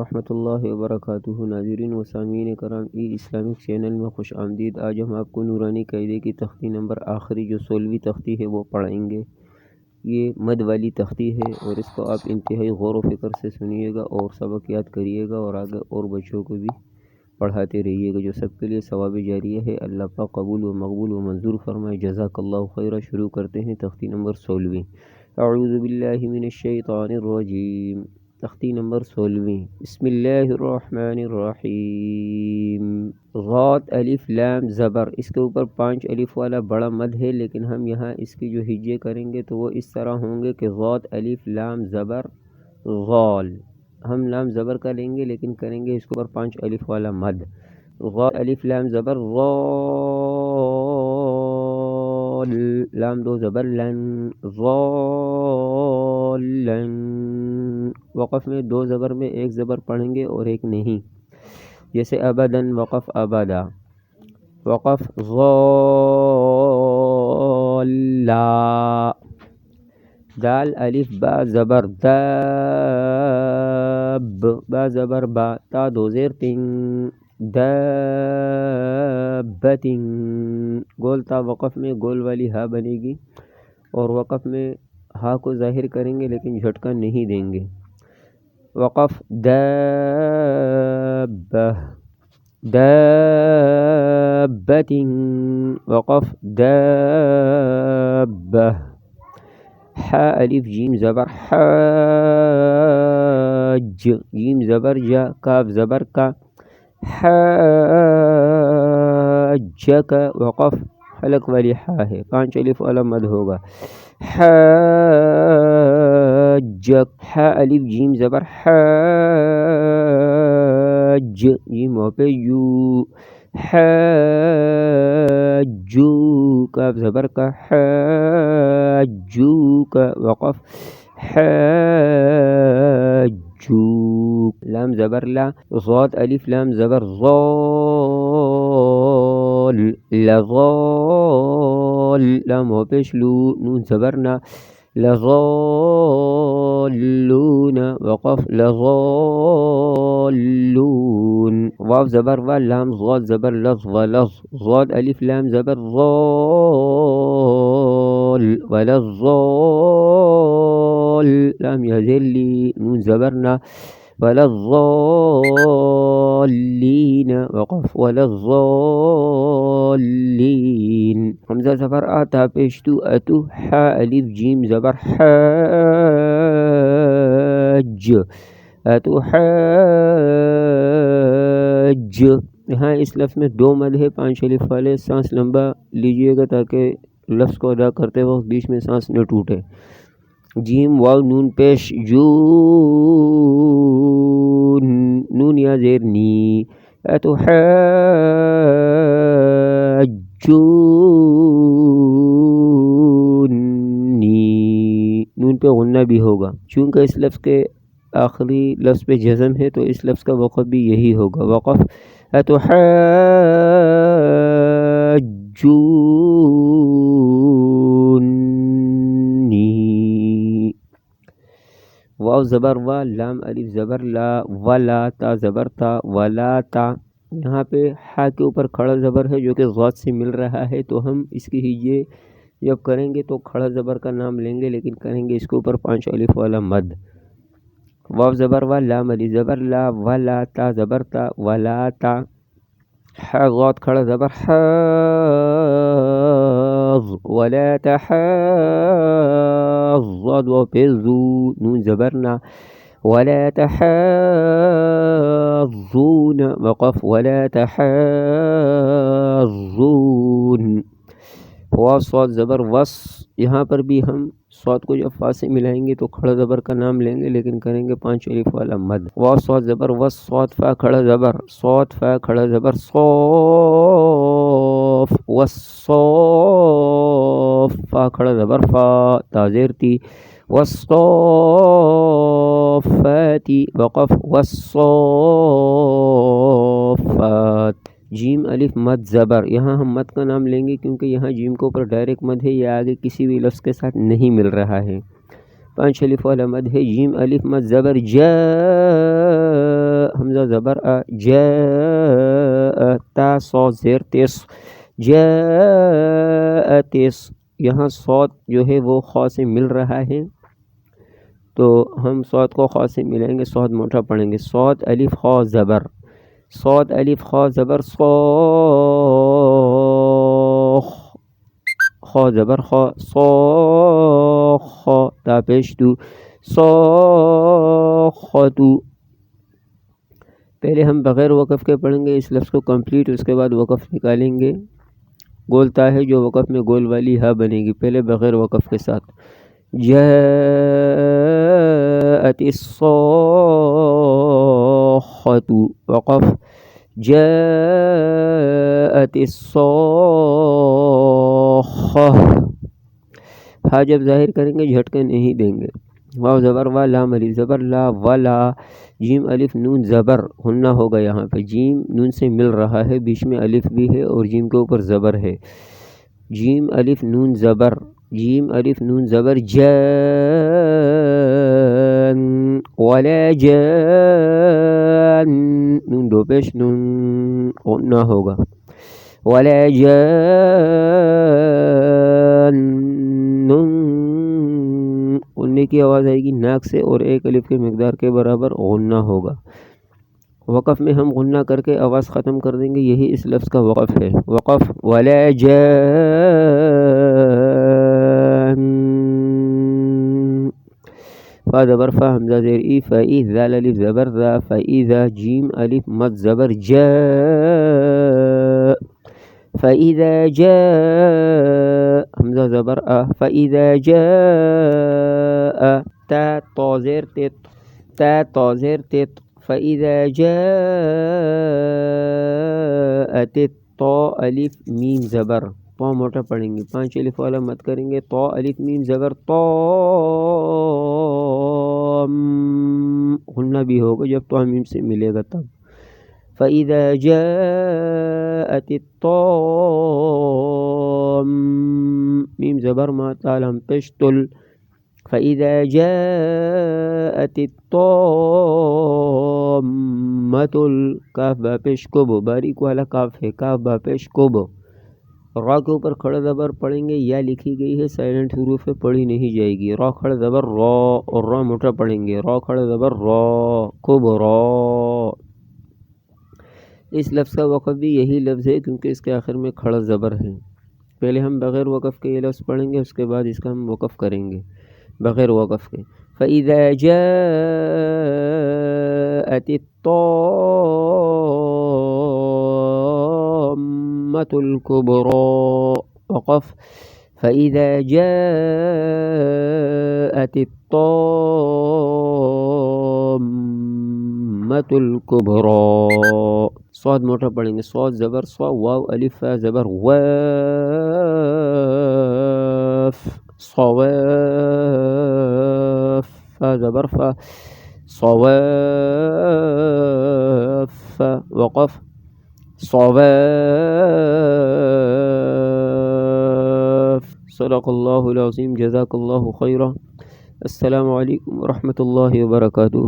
ورحمۃ اللہ وبرکاتہ۔ ناظرین و سامعین کرام، اسلامک چینل میں خوش آمدید۔ آج ہم آپ کو نورانی قاعدے کی تختی نمبر آخری جو 16ویں تختی ہے وہ پڑھائیں گے۔ یہ مد والی تختی ہے اور اس کو آپ انتہائی غور و فکر سے سنیے گا اور سبق یاد کریے گا اور آگے اور بچوں کو بھی پڑھاتے رہیے گا، جو سب کے لیے ثواب جاریہ ہے۔ اللہ پاک قبول و مقبول و منظور فرمائے۔ جزاک اللہ خیرہ۔ شروع کرتے ہیں تختی نمبر 16۔ اعوذ باللہ من الشیطان الرجیم۔ تختی نمبر 16۔ بسم اللہ الرحمن الرحیم۔ غات الف لام زبر، اس کے اوپر 5 الف والا بڑا مد ہے، لیکن ہم یہاں اس کی جو ہجے کریں گے تو وہ اس طرح ہوں گے کہ غات الف لام زبر غال۔ ہم لام زبر کا لیں گے لیکن کریں گے اس کے اوپر 5 الف والا مد۔ غات الف لام زبر غال، لام دو زبر لن، غالن۔ وقف میں 2 زبر میں 1 زبر پڑھیں گے اور 1 نہیں، جیسے ابدن وقف ابدا۔ وقف غالا، دال الف با زبر داب، با زبر با، تا 2 زیر تن، دابتن۔ گول تا وقف میں گول والی ہا بنے گی اور وقف میں ہا کو ظاہر کریں گے لیکن جھٹکا نہیں دیں گے۔ وقف دابہ، دابۃ، وقف دابہ۔ حا الف جیم زبر حاج، جیم زبر جا، کاف زبر کا، حاجک۔ وقف حلق والی حا ہے، 5 الف والا مد ہوگا، حاجک۔ حا الف جیم زبر حاج، جیم ہو پہ یو، حاجو، کاف زبر کا، حاجوک۔ وقف حاجوک۔ لام زبر لا، ضاد الف لام زبر ضال، لضال، لام ہو پیش لو، نون زبر نا، لضالون۔ وقف لضالون۔ واو زبر و، لام ضاد زبر لظ ولظ، ضاد الف لام زبر ضال، ولضال، لام یزل لی، نون زبر نا، ولضالین۔ وقف ولضالین۔ حمزہ زبر آتا پیشتو اتو، حا الف جیم زبر حاج، اتو حاج۔ یہاں اس لفظ میں 2 مد ہے 5 الف والے، سانس لمبا لیجئے گا تاکہ لفظ کو ادا کرتے وقت بیچ میں سانس نہ ٹوٹے۔ جیم واو نون پیش جون، نون یا زیر نی، اتو حاجونی، نون پہ غنہ بھی ہوگا، چونکہ اس لفظ کے آخری لفظ پہ جزم ہے تو اس لفظ کا وقف بھی یہی ہوگا۔ وقف اتحاجونی۔ واو زبر و، لام الف زبر لا، ولا، تا زبر تا، ولا تا۔ یہاں پہ ہا کے اوپر کھڑا زبر ہے جو کہ ضاد سے مل رہا ہے، تو ہم اس کی ہجے جب کریں گے تو کھڑا زبر کا نام لیں گے لیکن کریں گے اس کے اوپر 5 الف والا مد۔ واو زبر و، لام الف زبر لا، ولا، تا زبر تا، ولا تا۔ حا ضاد کھڑا زبر حاض، ولا تحاض، ضاد و پہ زو، نون زبر نا، ولا تحاضون۔ وقف ولا تحاضون۔ واو صاد زبر وس، یہاں پر بھی ہم صاد کو جب فا سے ملائیں گے تو کھڑا زبر کا نام لیں گے لیکن کریں گے 5 الف والا مد۔ واو صاد زبر وس، صاد فا کھڑا زبر، صاد فا کھڑا زبر صوف، والصوف، فا کھڑا زبر فا، تا زیر تی، والصافات۔ وقف والصافات۔ جیم الف مد زبر، یہاں ہم مد کا نام لیں گے کیونکہ یہاں جیم کے اوپر ڈائریکٹ مد ہے، یہ آگے کسی بھی لفظ کے ساتھ نہیں مل رہا ہے۔ 5 الف والا مد ہے۔ جیم الف مد زبر جا، حمزہ زبر جاء تا صاد زیر تیس جاءتس، یہاں صاد جو ہے وہ خا سے مل رہا ہے تو ہم صاد کو خا سے ملائیں گے، صاد موٹا پڑھیں گے، صاد الف خا زبر، صاد الف خا زبر صاخ، خا زبر خا صاخ، تا پیش تو صاختو۔ پہلے ہم بغیر وقف کے پڑھیں گے اس لفظ کو کمپلیٹ، اس کے بعد وقف نکالیں گے، گولتا ہے جو وقف میں گول والی ہا بنے گی، پہلے بغیر وقف کے ساتھ جاءت الصاخۃ، وقف جاءت الصاخہ، ہا جب ظاہر کریں گے جھٹکے نہیں دیں گے۔ واو زبر وا، لام الف زبر لا ولا، جیم الف نون زبر غنہ ہوگا، یہاں پہ جیم نون سے مل رہا ہے، بیچ میں الف بھی ہے اور جیم کے اوپر زبر ہے، جیم الف نون زبر، جیم الف نون زبر جان، ولا جان، نون دو پیش نون غنہ ہوگا، ولا جان، غننے کی آواز آئے گی ناک سے اور ایک الف کے مقدار کے برابر غنہ ہوگا۔ وقف میں ہم غنہ کر کے آواز ختم کر دیں گے، یہی اس لفظ کا وقف ہے، وقف ولا جان، فا زبر فا، حمزہ زیر ای، فائی، ذال الف زبر ذا، فاذا، جیم الف مد زبر جاء، فاذا جاء، حمزہ زبر آ، فاذا جاء، تا طا زیر تیت، تا طا زیر تیت، فاذا جاءت الطا الف میم زبر، طا موٹا پڑھیں گے، 5 الف والا مت کریں گے، طا الف میم زبر طام، غنہ بھی ہوگا جب طا میم سے ملے گا تب، فاذا جاءت الطام، میم زبر ما تالم پشتل، فاذا جاءت الطامة، کاف با پیش کوبو، باریک والا کاف ہے، کاف با پیش کوبو، را کے اوپر کھڑا زبر پڑھیں گے، یا لکھی گئی ہے سائلنٹ حروف ہے، پڑھی نہیں جائے گی، را کھڑا زبر را، اور را موٹا پڑھیں گے، را کھڑا زبر را، کوبو را۔ اس لفظ کا وقف بھی یہی لفظ ہے کیونکہ اس کے آخر میں کھڑا زبر ہے، پہلے ہم بغیر وقف کے یہ لفظ پڑھیں گے، اس کے بعد اس کا ہم وقف کریں گے بغیر وقف کے، فَإِذَا جَاءَتِ الطَّامَّةُ الْكُبْرَى، وقف فَإِذَا جَاءَتِ الطَّامَّةُ الْكُبْرَى، صاد موٹا پڑھیں گے، صاد زبر صا، واو الف فا زبر واف، صواف، فا زبر فا، صواف، وقف صواف۔ صدق اللہ العظیم، جزاک اللہ خیرہ، السلام علیکم ورحمۃ اللہ وبرکاتہ۔